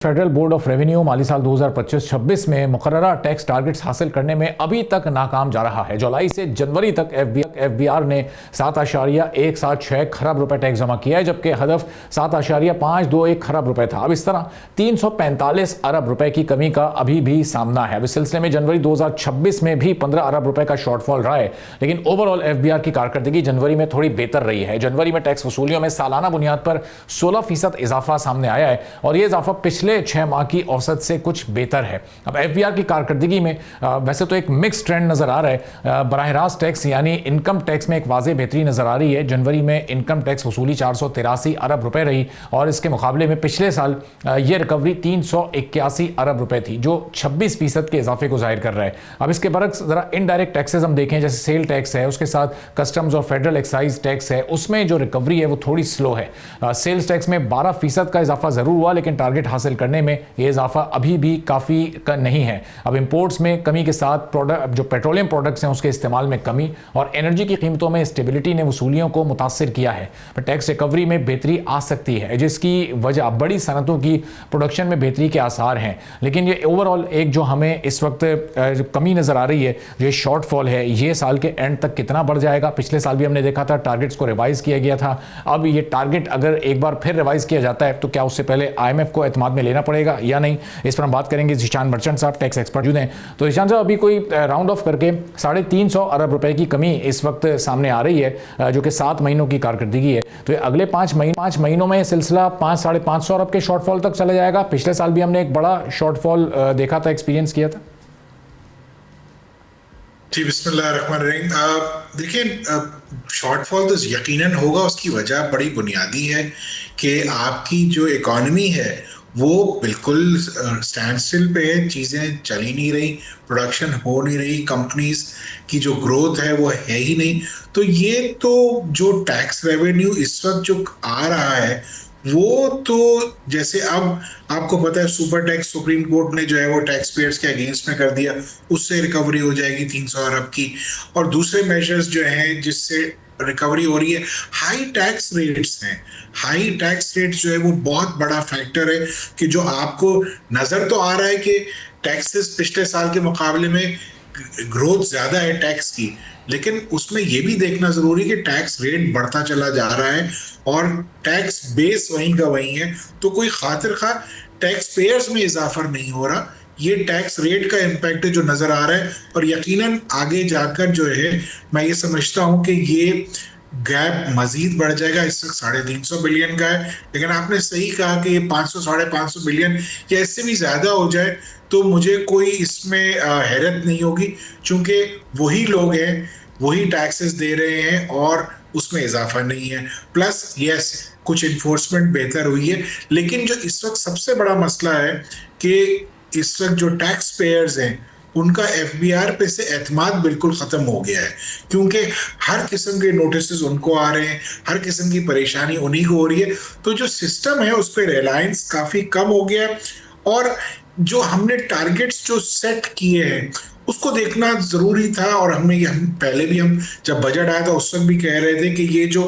Federal board of revenue माली साल 2025-26 में मुकर्ररा tax targets हासिल करने में अभी तक नाकाम जा रहा है। जुलाई से जनवरी तक एफबीआर ने 7.176 खरब रुपए टैक्स जमा किया है, जबकि हदफ 7.521 खरब रुपए था। अब इस तरह 345 अरब रुपए की कमी का अभी भी सामना है। अब इस सिलसिले में जनवरी 2026 में भी 15 अरब रुपए का शॉर्टफॉल रहा है, लेकिन ओवरऑल एफबीआर की कारकर्दगी जनवरी में थोड़ी बेहतर रही है। जनवरी में टैक्स वसूलियों में सालाना बुनियाद पर 16% इजाफा सामने आया है और यह इजाफा पिछले 6 माह की औसत से कुछ बेहतर है। अब एफबीआर की कारकर्दगी में वैसे तो एक मिक्स ट्रेंड नजर आ रहा है। बराह रास्त टैक्स यानी इनकम टैक्स में एक वाज़ेह बेहतरी नजर आ रही है। जनवरी में इनकम टैक्स वसूली 483 अरब रुपए रही और इसके मुकाबले में पिछले साल यह रिकवरी 381 अरब रुपए थी, जो 26% के इजाफे को जाहिर कर रहा है। अब इसके बरक्स जरा इनडायरेक्ट टैक्सेस हम देखें, जैसे सेल टैक्स है, उसके साथ कस्टम्स और फेडरल एक्साइज टैक्स है, उसमें जो रिकवरी है वो थोड़ी स्लो है। सेल्स टैक्स में 12% का इजाफा जरूर हुआ, लेकिन टारगेट हासिल करने में यह इजाफा अभी भी काफ़ी नहीं है। अब इंपोर्ट्स में कमी के साथ प्रोडक्ट जो पेट्रोलियम प्रोडक्ट्स हैं उसके इस्तेमाल में कमी और एनर्जी की कीमतों में स्टेबिलिटी ने वसूलियों को मुतासिर किया है। पर टैक्स रिकवरी में बेहतरी आ सकती है, जिसकी वजह बड़ी सनतों की प्रोडक्शन में बेहतरी के आसार हैं। लेकिन ये ओवरऑल एक जो हमें इस वक्त कमी नज़र आ रही है, ये शॉर्टफॉल है, ये साल के एंड तक कितना बढ़ जाएगा। पिछले साल भी हमने देखा था टारगेट्स को रिवाइज किया गया था। अब ये टारगेट अगर एक बार फिर रिवाइज किया जाता है तो क्या उससे पहले IMF को एतमाद में लेना पड़ेगा या नहीं, इस पर हम बात करेंगे। ज़ीशान मर्चेंट साहब टैक्स एक्सपर्ट जुड़े हैं। तो ज़ीशान साहब, अभी कोई राउंड ऑफ करके 350 अरब रुपए की कमी इस वक्त सामने आ रही है, जो कि 7 महीनों की कारकर्दगी है। तो ये अगले 5 महीनों में सिलसिला 500-550 अरब के शॉर्टफॉल तक चला जाएगा। पिछले साल भी हमने एक बड़ा शॉर्टफॉल देखा था, एक्सपीरियंस किया था। जी, बिस्मिल्लाहिर्रहमानिर्रहीम। देखिए, शॉर्टफॉल तो यकीनन होगा। उसकी वजह बड़ी बुनियादी है कि आपकी जो इकॉनमी है वो बिल्कुल स्टैंड स्टिल पे है, चीज़ें चल ही नहीं रही, प्रोडक्शन हो नहीं रही, कंपनीज की जो ग्रोथ है वो है ही नहीं। तो ये तो जो टैक्स रेवेन्यू इस वक्त जो आ रहा है वो तो जैसे अब आपको पता है सुपर टैक्स सुप्रीम कोर्ट ने जो है वो टैक्स पेयर्स के अगेंस्ट में कर दिया, उससे रिकवरी हो जाएगी 300 अरब की। और दूसरे मेजर्स जो हैं जिससे रिकवरी हो रही है, हाई टैक्स रेट्स हैं। हाई टैक्स रेट्स जो है वो बहुत बड़ा फैक्टर है कि जो आपको नजर तो आ रहा है कि टैक्सेस पिछले साल के मुकाबले में ग्रोथ ज्यादा है टैक्स की, लेकिन उसमें यह भी देखना जरूरी है कि टैक्स रेट बढ़ता चला जा रहा है और टैक्स बेस वहीं का वहीं है। तो कोई खातिर खा टैक्स पेयर्स में इजाफा नहीं हो रहा, ये टैक्स रेट का इम्पैक्ट जो नजर आ रहा है। और यकीनन आगे जाकर जो है मैं ये समझता हूं कि ये गैप मजीद बढ़ जाएगा। इस वक्त 350 बिलियन का है, लेकिन आपने सही कहा कि ये 500-550 बिलियन या इससे भी ज्यादा हो जाए तो मुझे कोई इसमें हैरत नहीं होगी, क्योंकि वही लोग हैं, वही टैक्सेस दे रहे हैं और उसमें इजाफा नहीं है। प्लस यस, कुछ इन्फोर्समेंट बेहतर हुई है, लेकिन जो इस वक्त सबसे बड़ा मसला है कि इस वक्त जो टैक्स पेयर्स हैं उनका एफबीआर पे से एतमाद बिल्कुल ख़त्म हो गया है, क्योंकि हर किस्म के नोटिस उनको आ रहे हैं, हर किस्म की परेशानी उन्हीं को हो रही है। तो जो सिस्टम है उस पर रिलायंस काफ़ी कम हो गया है और जो हमने टारगेट्स जो सेट किए हैं उसको देखना ज़रूरी था। और हम पहले भी हम जब बजट आया था उस वक्त भी कह रहे थे कि ये जो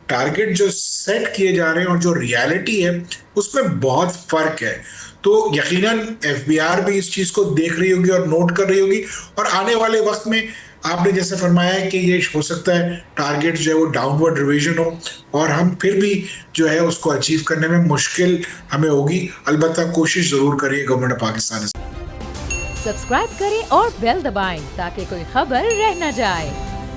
टारगेट जो सेट किए जा रहे हैं और जो रियलिटी है उसमें बहुत फ़र्क है। तो यकीनन एफबीआर भी इस चीज़ को देख रही होगी और नोट कर रही होगी और आने वाले वक्त में आपने जैसे फरमाया है कि ये हो सकता है टारगेट जो है वो डाउनवर्ड रिवीजन हो और हम फिर भी जो है उसको अचीव करने में मुश्किल हमें होगी। अलबत्ता कोशिश ज़रूर करिए गवर्नमेंट ऑफ पाकिस्तान। सब्सक्राइब करें और बेल दबाएं ताकि कोई खबर रह न जाए।